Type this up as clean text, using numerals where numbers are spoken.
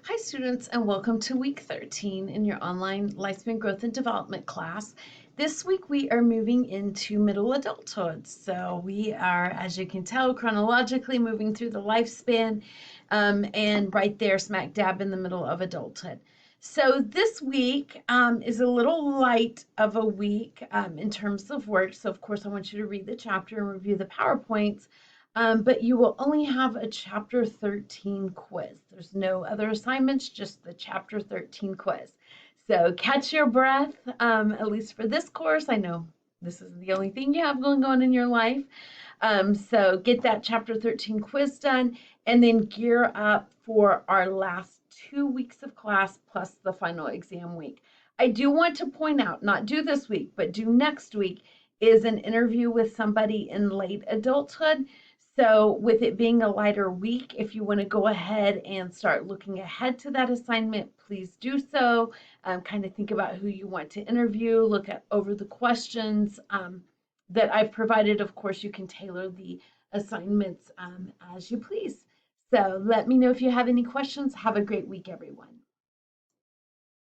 Hi students and welcome to week 13 in your online Lifespan Growth and Development class. This week we are moving into middle adulthood. So we are, as you can tell, chronologically moving through the lifespan and right there smack dab in the middle of adulthood. So this week is a little light of a week in terms of work. So of course I want you to read the chapter and review the PowerPoints. But you will only have a chapter 13 quiz. There's no other assignments, just the chapter 13 quiz. So catch your breath, at least for this course. I know this is the only thing you have going on in your life. So get that chapter 13 quiz done and then gear up for our last 2 weeks of class plus the final exam week. I do want to point out, not do this week, but do next week, is an interview with somebody in late adulthood. So with it being a lighter week, if you want to go ahead and start looking ahead to that assignment, please do so. Kind of think about who you want to interview, look at over the questions that I've provided. Of course, you can tailor the assignments as you please. So let me know if you have any questions. Have a great week, everyone.